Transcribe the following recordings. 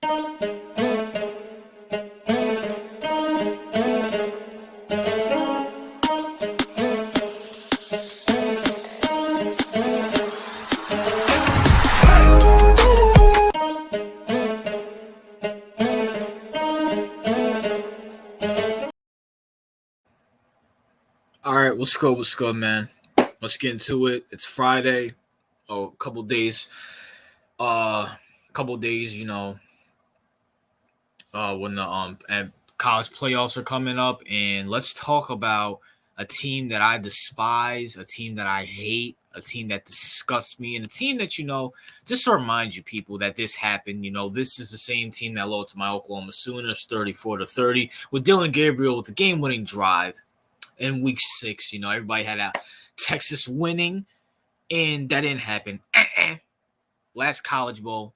All right, what's good? What's good, man? Let's get into it. It's Friday. Oh, a couple days. Couple days. When the and college playoffs are coming up, and let's talk about a team that I despise, a team that I hate, a team that disgusts me, and a team that just to remind you people that this happened. This is the same team that lost to my Oklahoma Sooners, 34-30, with Dylan Gabriel with the game-winning drive in week 6. Everybody had a Texas winning, and that didn't happen. Last College Bowl.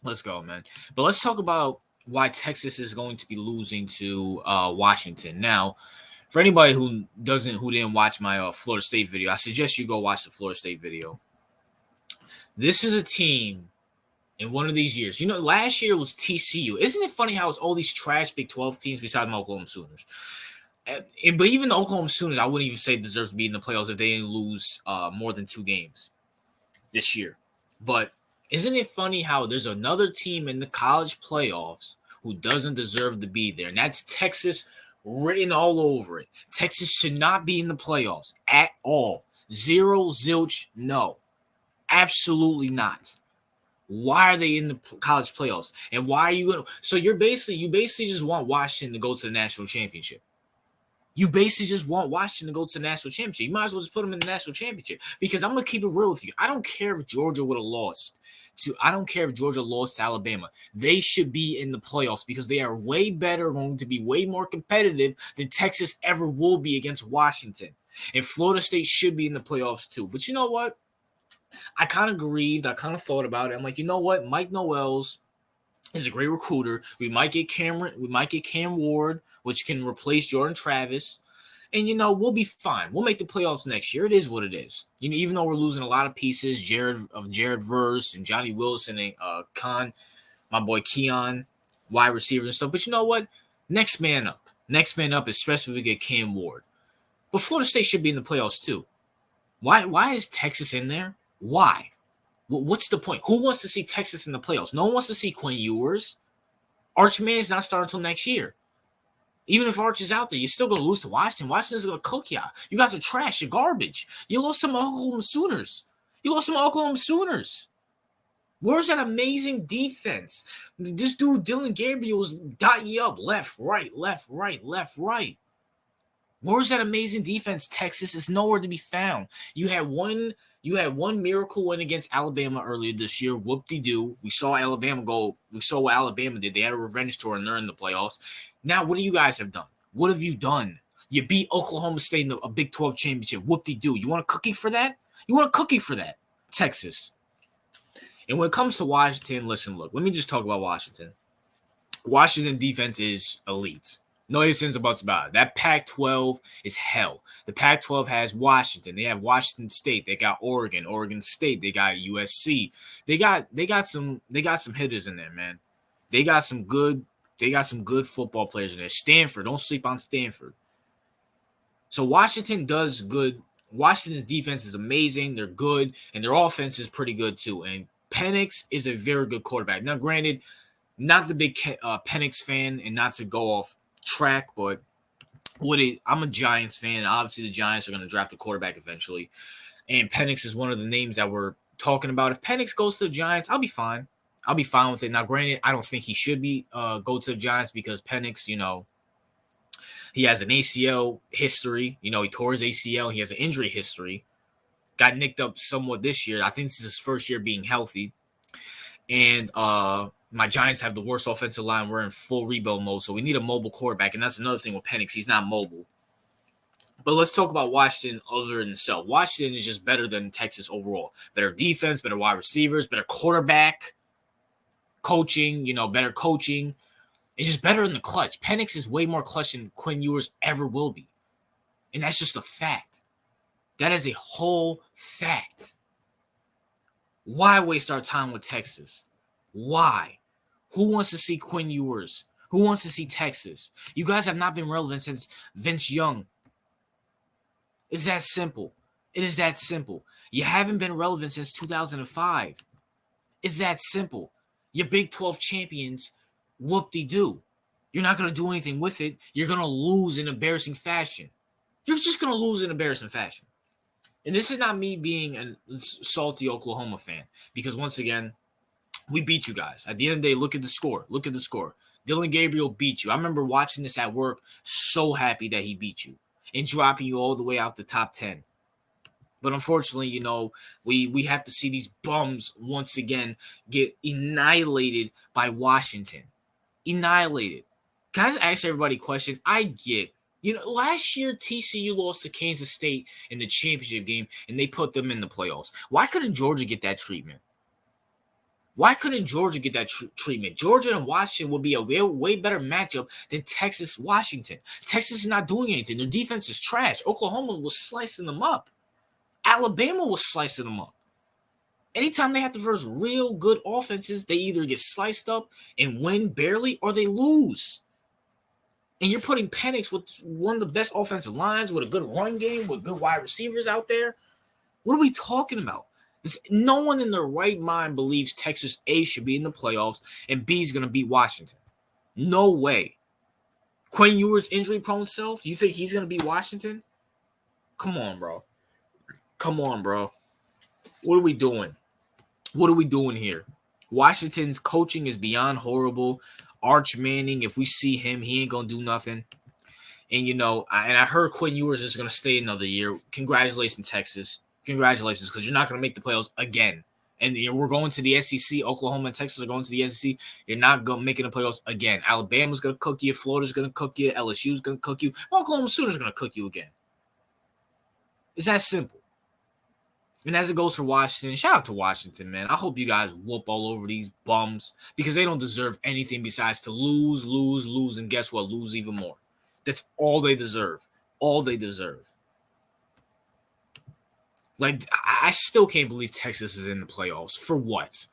Let's go, man. But let's talk about why Texas is going to be losing to Washington. Now, for anybody who didn't watch my Florida State video, I suggest you go watch the Florida State video. This is a team in one of these years. Last year was TCU. Isn't it funny how it's all these trash Big 12 teams besides the Oklahoma Sooners? But even the Oklahoma Sooners, I wouldn't even say deserves to be in the playoffs if they didn't lose more than 2 games this year. But isn't it funny how there's another team in the college playoffs who doesn't deserve to be there? And that's Texas, written all over it. Texas should not be in the playoffs at all. Zero, zilch, no. Absolutely not. Why are they in the college playoffs? And why are you going to? So you basically just want Washington to go to the national championship. You basically just want Washington to go to the national championship. You might as well just put them in the national championship. Because I'm going to keep it real with you. I don't care if Georgia would have lost. I don't care if Georgia lost to Alabama. They should be in the playoffs because they are way better, going to be way more competitive than Texas ever will be against Washington. And Florida State should be in the playoffs too. But you know what? I kind of grieved. I kind of thought about it. I'm like, you know what? Mike Noel's is a great recruiter. We might get Cam Ward, which can replace Jordan Travis. And, we'll be fine. We'll make the playoffs next year. It is what it is. Even though we're losing a lot of pieces, Jared Verse and Johnny Wilson and Khan, my boy Keon, wide receivers and stuff. But you know what? Next man up. Especially if we get Cam Ward. But Florida State should be in the playoffs too. Why is Texas in there? Why? What's the point? Who wants to see Texas in the playoffs? No one wants to see Quinn Ewers. Arch Manning's not starting until next year. Even if Arch is out there, you're still going to lose to Washington. Washington's going to cook you. You guys are trash. You're garbage. You lost some Oklahoma Sooners. Where's that amazing defense? This dude, Dylan Gabriel, was dotting you up left, right. Where's that amazing defense, Texas? It's nowhere to be found. You had one miracle win against Alabama earlier this year. Whoop-de-doo. We saw Alabama go. We saw what Alabama did. They had a revenge tour, and they're in the playoffs. Now, what do you guys have done? What have you done? You beat Oklahoma State in a Big 12 championship. Whoop-de-doo. You want a cookie for that? Texas. And when it comes to Washington, listen, look. Let me just talk about Washington. Washington defense is elite. No ifs, ands, or buts about it. That Pac-12 is hell. The Pac-12 has Washington. They have Washington State. They got Oregon State. They got USC. They got some hitters in there, man. They got some good football players in there. Stanford, don't sleep on Stanford. So Washington does good. Washington's defense is amazing. They're good, and their offense is pretty good too. And Penix is a very good quarterback. Now, granted, not the big Penix fan, and not to go off track, but I'm a Giants fan. Obviously, the Giants are going to draft a quarterback eventually, and Penix is one of the names that we're talking about. If Penix goes to the Giants, I'll be fine. I'll be fine with it. Now, granted, I don't think he should be go to the Giants because Penix, he has an ACL history. He tore his ACL. He has an injury history. Got nicked up somewhat this year. I think this is his first year being healthy, and my Giants have the worst offensive line. We're in full rebuild mode, so we need a mobile quarterback, and that's another thing with Penix. He's not mobile. But let's talk about Washington other than itself. Washington is just better than Texas overall. Better defense, better wide receivers, better quarterback, coaching, better coaching. It's just better in the clutch. Penix is way more clutch than Quinn Ewers ever will be. And that's just a fact. That is a whole fact. Why waste our time with Texas? Why? Who wants to see Quinn Ewers? Who wants to see Texas? You guys have not been relevant since Vince Young. It's that simple. It is that simple. You haven't been relevant since 2005. It's that simple. Your Big 12 champions, whoop-de-doo. You're not going to do anything with it. You're going to lose in embarrassing fashion. You're just going to lose in embarrassing fashion. And this is not me being a salty Oklahoma fan, because once again, we beat you guys. At the end of the day, look at the score. Look at the score. Dillon Gabriel beat you. I remember watching this at work, so happy that he beat you and dropping you all the way out the top 10. But unfortunately, you know, we have to see these bums once again get annihilated by Washington. Annihilated. Can I just ask everybody a question? I get, you know, last year TCU lost to Kansas State in the championship game, and they put them in the playoffs. Why couldn't Georgia get that treatment? Why couldn't Georgia get that treatment? Georgia and Washington would be a way better matchup than Texas-Washington. Texas is not doing anything. Their defense is trash. Oklahoma was slicing them up. Alabama was slicing them up. Anytime they have to verse real good offenses, they either get sliced up and win barely, or they lose. And you're putting Penix with one of the best offensive lines, with a good run game, with good wide receivers out there. What are we talking about? No one in their right mind believes Texas A should be in the playoffs and B is going to beat Washington. No way. Quinn Ewers' injury-prone self, you think he's going to beat Washington? Come on, bro. Come on, bro. What are we doing? What are we doing here? Washington's coaching is beyond horrible. Arch Manning, if we see him, he ain't going to do nothing. And, you know, I heard Quinn Ewers is going to stay another year. Congratulations, Texas. Congratulations, because you're not going to make the playoffs again. And we're going to the SEC. Oklahoma and Texas are going to the SEC. You're not going making the playoffs again. Alabama's going to cook you. Florida's going to cook you. LSU's going to cook you. Oklahoma Sooners are going to cook you again. It's that simple. And as it goes for Washington, shout out to Washington, man. I hope you guys whoop all over these bums, because they don't deserve anything besides to lose, and guess what? Lose even more. That's all they deserve. All they deserve. Like, I still can't believe Texas is in the playoffs. For what?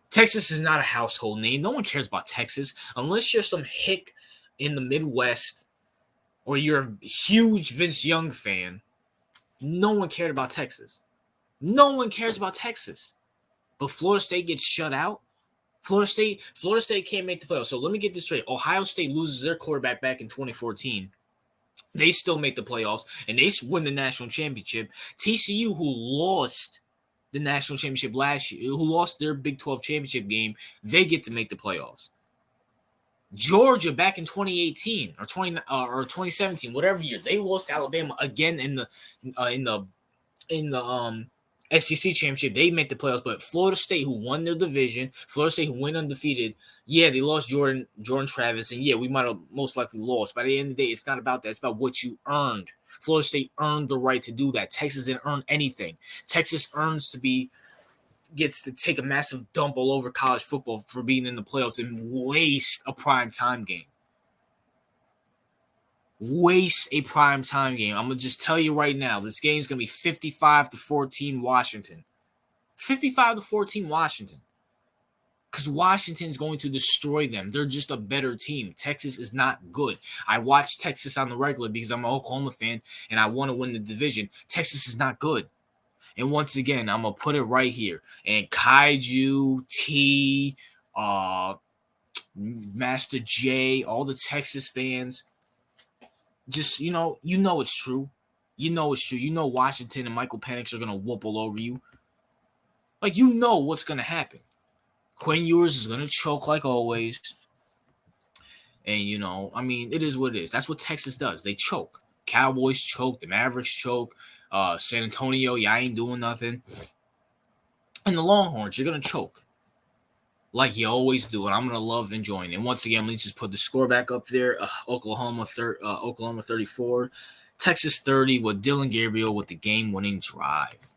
Texas is not a household name. No one cares about Texas unless you're some hick in the Midwest or you're a huge Vince Young fan. No one cared about Texas. No one cares about Texas. But Florida State gets shut out. Florida State can't make the playoffs. So let me get this straight. Ohio State loses their quarterback back in 2014. They still make the playoffs, and they win the national championship. TCU, who lost the national championship last year, who lost their Big 12 championship game, they get to make the playoffs. Georgia, back in 2018 or 2017, whatever year, they lost to Alabama again in the SEC championship. They make the playoffs, but Florida State, who won their division, Florida State, who went undefeated, yeah, they lost Jordan Travis, and yeah, we might have most likely lost. By the end of the day, it's not about that. It's about what you earned. Florida State earned the right to do that. Texas didn't earn anything. Texas gets to take a massive dump all over college football for being in the playoffs and waste a prime time game. Waste a prime time game. I'm going to just tell you right now, this game is going to be 55-14 Washington. 55-14 Washington. Because Washington is going to destroy them. They're just a better team. Texas is not good. I watch Texas on the regular because I'm an Oklahoma fan and I want to win the division. Texas is not good. And once again, I'm going to put it right here. And Kaiju, T, Master J, all the Texas fans, just, you know it's true. You know it's true. You know Washington and Michael Penix are going to whoop all over you. Like, you know what's going to happen. Quinn Ewers is going to choke like always. And, you know, I mean, it is what it is. That's what Texas does. They choke. Cowboys choke. The Mavericks choke. San Antonio, y'all ain't doing nothing. And the Longhorns, you're going to choke. Like you always do, and I'm gonna love enjoying it. And once again, let's just put the score back up there. Oklahoma 34, Texas 30 with Dillon Gabriel with the game-winning drive.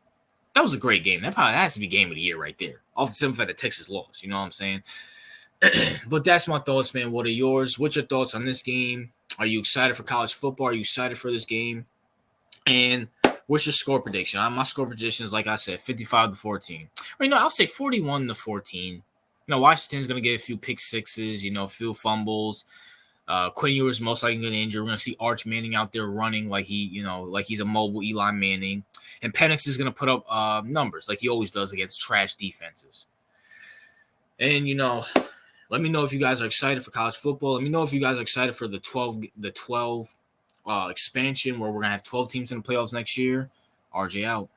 That was a great game. That probably has to be game of the year right there. Off the simple fact that Texas lost, you know what I'm saying? But that's my thoughts, man. What are yours? What's your thoughts on this game? Are you excited for college football? Are you excited for this game? And what's your score prediction? My score prediction is, like I said, 55-14. Or, I'll say 41-14. Washington's going to get a few pick sixes, a few fumbles. Quinn Ewers most likely going to injure. We're going to see Arch Manning out there running like he's a mobile Eli Manning. And Penix is going to put up numbers like he always does against trash defenses. And, let me know if you guys are excited for college football. Let me know if you guys are excited for the 12 expansion where we're going to have 12 teams in the playoffs next year. RJ out.